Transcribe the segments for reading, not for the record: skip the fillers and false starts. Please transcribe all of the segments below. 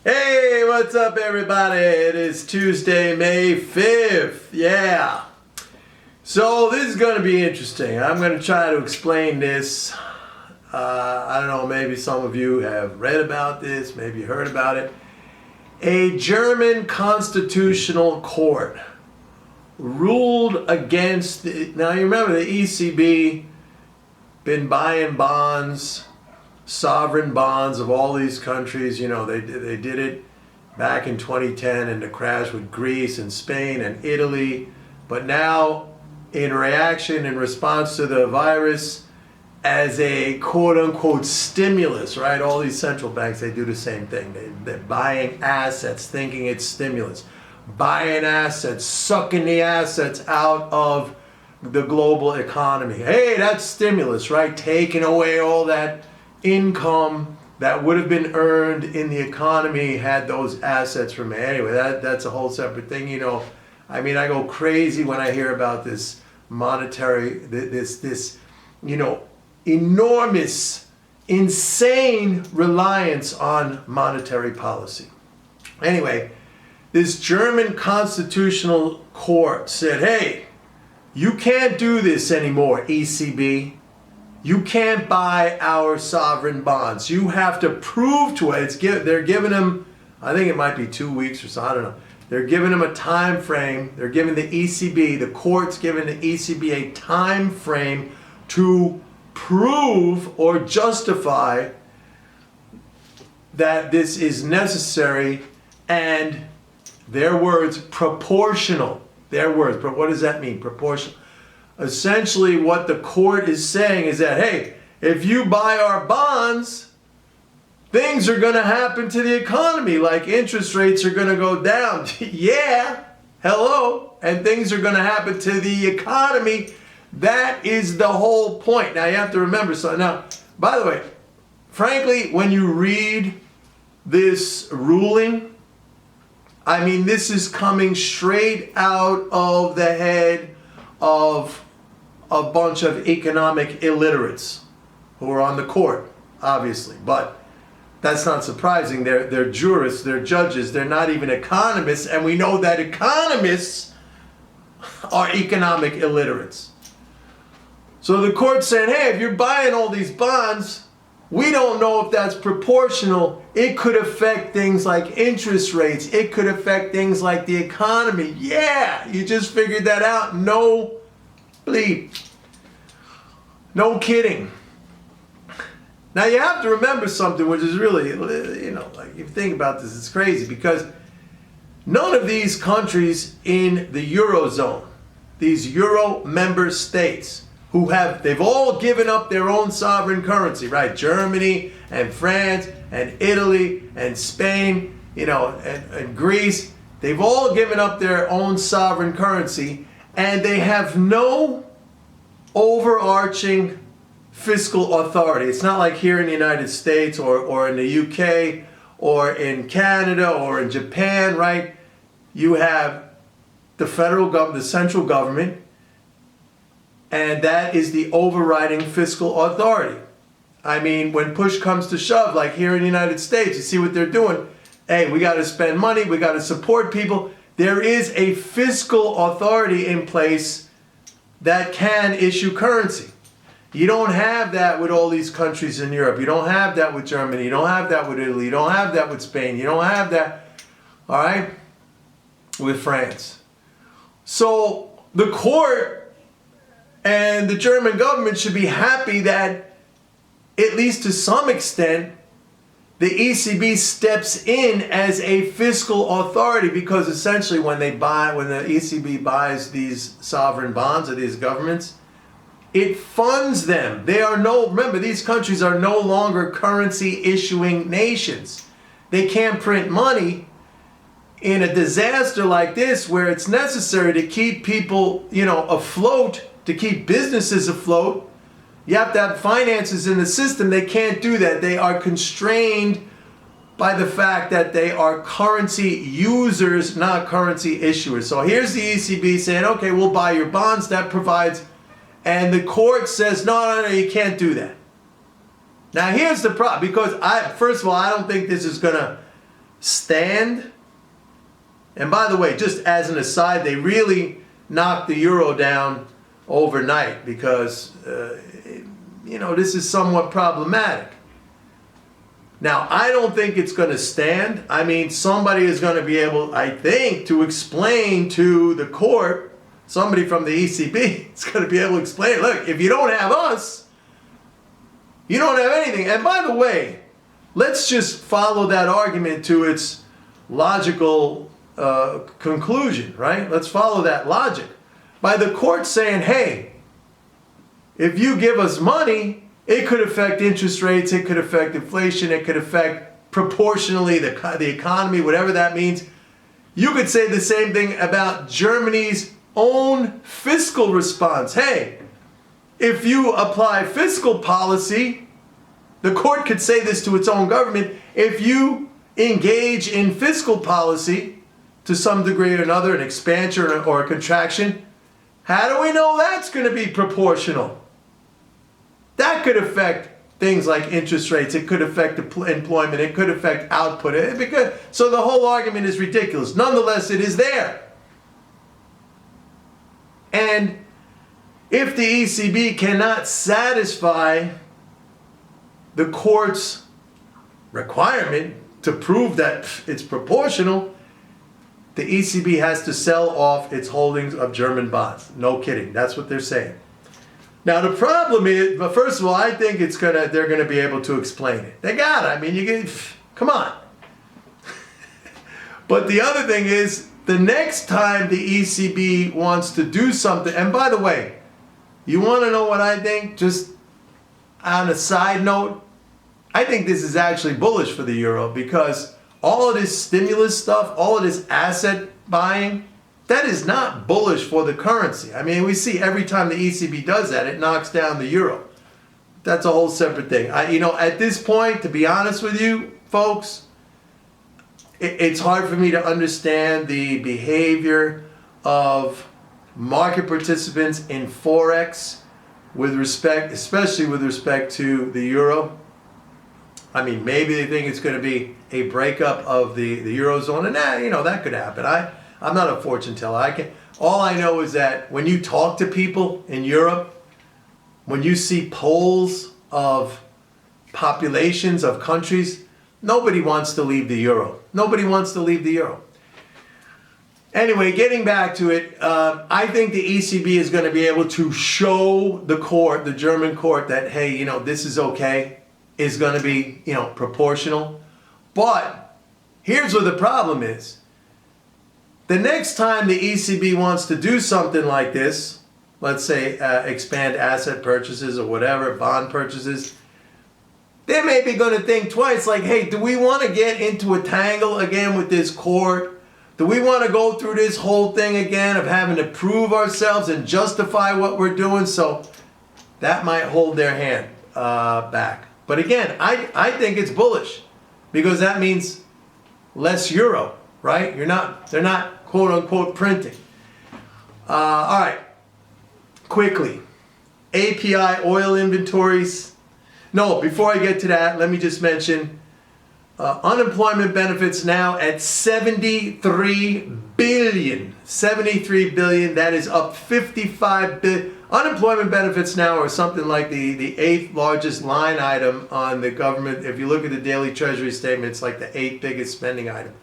Hey, what's up, everybody? It is Tuesday, May 5th. Yeah. So this is going to be interesting. I'm going to try to explain this. I don't know, maybe some of you have read about this, maybe heard about it. A German constitutional court ruled against, now you remember the ECB been buying bonds, sovereign bonds of all these countries. You know, they did it back in 2010 in the crash with Greece and Spain and Italy. But now, in reaction, in response to the virus, as a quote-unquote stimulus, right? All these central banks, they do the same thing. They're buying assets, thinking it's stimulus. Buying assets, sucking the assets out of the global economy. Hey, that's stimulus, right? Taking away all that income that would have been earned in the economy had those assets remained. Anyway, that's a whole separate thing. You know, I mean, I go crazy when I hear about this monetary, this, you know, enormous, insane reliance on monetary policy. Anyway, this German constitutional court said, hey, you can't do this anymore, ECB. You can't buy our sovereign bonds. You have to prove to us. They're giving them, I think it might be 2 weeks or so, I don't know. They're giving them a time frame. They're giving the ECB, the court's giving the ECB a time frame to prove or justify that this is necessary and, their words, proportional. Their words, but what does that mean, proportional? Essentially, what the court is saying is that, hey, if you buy our bonds, things are going to happen to the economy, like interest rates are going to go down. Yeah, hello, and things are going to happen to the economy. That is the whole point. Now, you have to remember something. Now, by the way, frankly, when you read this ruling, I mean, this is coming straight out of the head of a bunch of economic illiterates who are on the court, obviously. But that's not surprising. They're jurists, they're judges, they're not even economists, and we know that economists are economic illiterates. So the court's saying, hey, if you're buying all these bonds, we don't know if that's proportional. It could affect things like interest rates. It could affect things like the economy. Yeah, you just figured that out. No bleep. No kidding. Now you have to remember something which is really, you know, like if you think about this, it's crazy because none of these countries in the Eurozone, these Euro member states, they've all given up their own sovereign currency, right? Germany and France and Italy and Spain, you know, and Greece, they've all given up their own sovereign currency and they have no overarching fiscal authority. It's not like here in the United States or in the UK or in Canada or in Japan, right? You have the federal government, the central government, and that is the overriding fiscal authority. I mean, when push comes to shove, like here in the United States, you see what they're doing. Hey, we got to spend money, we got to support people. There is a fiscal authority in place that can issue currency. You don't have that with all these countries in Europe. You don't have that with Germany. You don't have that with Italy. You don't have that with Spain. You don't have that, all right, with France. So the court and the German government should be happy that, at least to some extent, the ECB steps in as a fiscal authority because essentially when the ECB buys these sovereign bonds of these governments, it funds them. Remember, these countries are no longer currency issuing nations. They can't print money in a disaster like this where it's necessary to keep people, you know, afloat, to keep businesses afloat. You have to have finances in the system. They can't do that. They are constrained by the fact that they are currency users, not currency issuers. So here's the ECB saying, okay, we'll buy your bonds. That provides, and the court says, no, you can't do that. Now here's the problem, because first of all, I don't think this is going to stand? And by the way, just as an aside, they really knocked the euro down overnight because, this is somewhat problematic. Now, I don't think it's going to stand. I mean, somebody is going to be able, I think, to explain to the court, somebody from the ECB is going to be able to explain, look, if you don't have us, you don't have anything. And by the way, let's just follow that argument to its logical conclusion, right? Let's follow that logic. By the court saying, hey, if you give us money, it could affect interest rates, it could affect inflation, it could affect proportionally the economy, whatever that means. You could say the same thing about Germany's own fiscal response. Hey, if you apply fiscal policy, the court could say this to its own government, if you engage in fiscal policy to some degree or another, an expansion or a contraction, how do we know that's going to be proportional? That could affect things like interest rates. It could affect employment. It could affect output. So the whole argument is ridiculous. Nonetheless, it is there. And if the ECB cannot satisfy the court's requirement to prove that it's proportional, the ECB has to sell off its holdings of German bonds. No kidding. That's what they're saying. Now the problem is, but first of all, I think they're gonna be able to explain it. They got it. I mean, come on. But the other thing is, the next time the ECB wants to do something, and by the way, you want to know what I think? Just on a side note, I think this is actually bullish for the euro because all of this stimulus stuff, all of this asset buying, that is not bullish for the currency. I mean, we see every time the ECB does that, it knocks down the euro. That's a whole separate thing. At this point, to be honest with you, folks, it's hard for me to understand the behavior of market participants in Forex especially with respect to the euro. I mean, maybe they think it's going to be a breakup of the Eurozone, and that could happen. I'm not a fortune teller. All I know is that when you talk to people in Europe, when you see polls of populations of countries, nobody wants to leave the euro. Nobody wants to leave the euro. Anyway, getting back to it, I think the ECB is going to be able to show the court, the German court, that, hey, this is okay, is going to be, proportional. But here's where the problem is. The next time the ECB wants to do something like this, let's say expand asset purchases or whatever, bond purchases, they may be going to think twice, like, hey, do we want to get into a tangle again with this court? Do we want to go through this whole thing again of having to prove ourselves and justify what we're doing? So that might hold their hand back. But again, I think it's bullish because that means less euro, right? They're not quote unquote printing. All right, quickly, API oil inventories. No, before I get to that, let me just mention unemployment benefits now at 73 billion. 73 billion, that is up 55 billion. Unemployment benefits now are something like the 8th largest line item on the government. If you look at the daily treasury statement, it's like the 8th biggest spending item.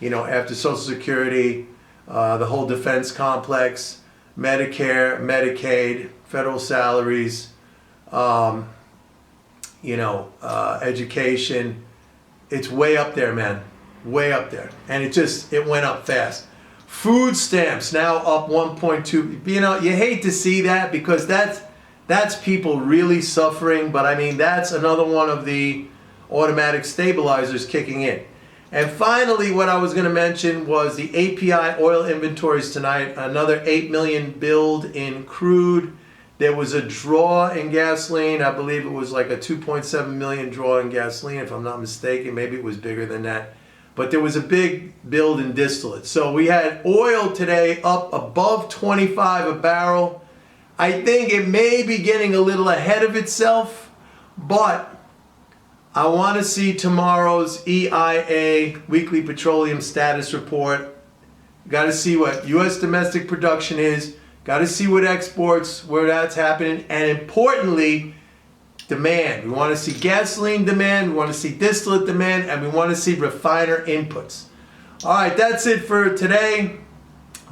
After Social Security, the whole defense complex, Medicare, Medicaid, federal salaries, education. It's way up there, man. Way up there. And it went up fast. Food stamps now up 1.2. You hate to see that because that's people really suffering. But I mean, that's another one of the automatic stabilizers kicking in. And finally, what I was going to mention was the API oil inventories tonight. Another 8 million build in crude. There was a draw in gasoline. I believe it was like a 2.7 million draw in gasoline, if I'm not mistaken. Maybe it was bigger than that. But there was a big build in distillate. So we had oil today up above 25 a barrel. I think it may be getting a little ahead of itself, but I want to see tomorrow's EIA weekly petroleum status report. Got to see what U.S. domestic production is. Got to see what exports, where that's happening, and importantly, demand. We want to see gasoline demand, we want to see distillate demand, and we want to see refiner inputs. All right, that's it for today.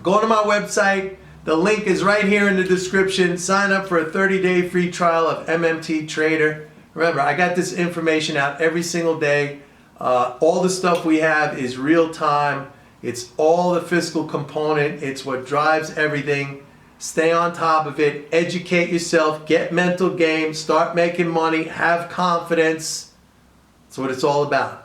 Go to my website. The link is right here in the description. Sign up for a 30-day free trial of MMT Trader. Remember, I got this information out every single day. All the stuff we have is real time. It's all the fiscal component. It's what drives everything. Stay on top of it. Educate yourself. Get mental game. Start making money. Have confidence. That's what it's all about.